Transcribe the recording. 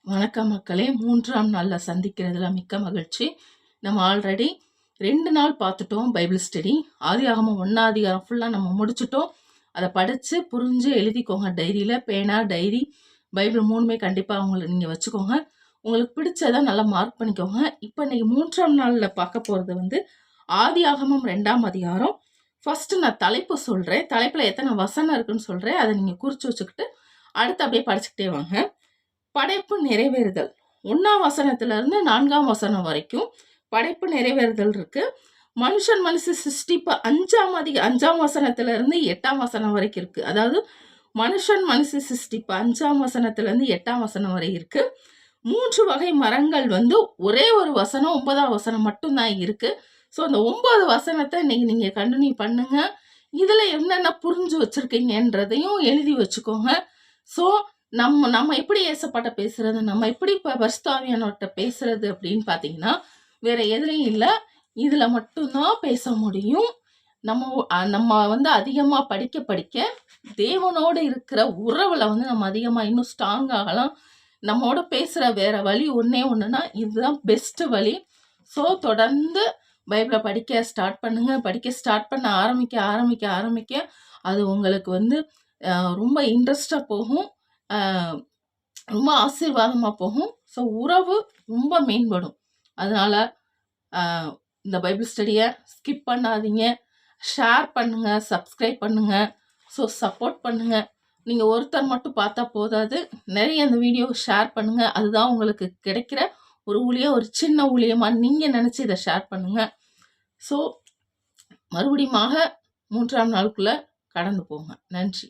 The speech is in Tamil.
வணக்கம் மக்களே. 3ஆம் நாளில் சந்திக்கிறதுல மிக்க மகிழ்ச்சி. நம்ம ஆல்ரெடி 2 நாள் பார்த்துட்டோம் பைபிள் ஸ்டடி. ஆதியாகமம் 1ஆம் அதிகாரம் ஃபுல்லாக நம்ம முடிச்சிட்டோம். அதை படித்து புரிஞ்சு எழுதிக்கோங்க. டைரியில் பேனா, டைரி, பைபிள் 3மே கண்டிப்பாக உங்களுக்கு நீங்கள் வச்சுக்கோங்க. உங்களுக்கு பிடிச்சதை நல்லா மார்க் பண்ணிக்கோங்க. இப்போ இன்றைக்கி 3ஆம் நாளில் பார்க்க போகிறது ஆதியாகமம் 2ஆம் அதிகாரம். ஃபஸ்ட்டு நான் தலைப்பு சொல்கிறேன். தலைப்பில் எத்தனை வசனம் இருக்குன்னு சொல்கிறேன். அதை நீங்கள் குறித்து வச்சுக்கிட்டு அடுத்து அப்படியே படிச்சுக்கிட்டே வாங்க. படைப்பு நிறைவேறுதல் 1ஆம் வசனத்திலிருந்து 4ஆம் வசனம் வரைக்கும் படைப்பு நிறைவேறுதல் இருக்கு. மனுஷன் மனுஷ சிருஷ்டிப்பு 5ஆம் வசனத்திலிருந்து 8ஆம் வசனம் வரைக்கும் இருக்கு. அதாவது மனுஷன் மனுஷ சிருஷ்டிப்பு 5ஆம் வசனத்திலிருந்து 8ஆம் வசனம் வரை இருக்கு. 3 வகை மரங்கள் ஒரே ஒரு வசனம் 9ஆம் வசனம் மட்டும்தான் இருக்கு. ஸோ அந்த 9 வசனத்தை இன்னைக்கு நீங்க கண்டினியூ பண்ணுங்க. இதுல என்னென்ன புரிஞ்சு வச்சிருக்கீங்கன்றதையும் எழுதி வச்சுக்கோங்க. ஸோ நம்ம எப்படி ஏசப்பாட்ட பேசுறது, நம்ம எப்படி பரிசுத்த ஆவியானவர்கிட்ட பேசுறது அப்படின்னு பார்த்தீங்கன்னா வேற எதுலையும் இல்லை, இதுல மட்டும்தான் பேச முடியும். நம்ம அதிகமா படிக்க படிக்க தேவனோடு இருக்கிற உறவுல நம்ம அதிகமா இன்னும் ஸ்ட்ராங் ஆகலாம். நம்மோட பேசுற வேற வழி ஒன்னே ஒண்ணுன்னா இதுதான் பெஸ்ட் வழி. ஸோ தொடர்ந்து பைபிளை படிக்க ஸ்டார்ட் பண்ணுங்க. படிக்க ஸ்டார்ட் பண்ண ஆரம்பிக்க அது உங்களுக்கு ரொம்ப இன்ட்ரெஸ்டா போகும், ரொம்ப ஆசீர்வாதமாக போகும். ஸோ உறவு ரொம்ப மேம்படும். அதனால இந்த பைபிள் ஸ்டடியை ஸ்கிப் பண்ணாதீங்க. ஷேர் பண்ணுங்க, சப்ஸ்கிரைப் பண்ணுங்க. ஸோ சப்போர்ட் பண்ணுங்க. நீங்கள் ஒருத்தர் மட்டும் பார்த்தா போதாது, நிறைய இந்த வீடியோ ஷேர் பண்ணுங்க. அதுதான் உங்களுக்கு கிடைக்கிற ஒரு ஊழியம், ஒரு சின்ன ஊழியமாக நீங்கள் நினச்சி இதை ஷேர் பண்ணுங்க. ஸோ மறுபடியும் 3ஆம் நாளுக்குள்ளே கடந்து போங்க. நன்றி.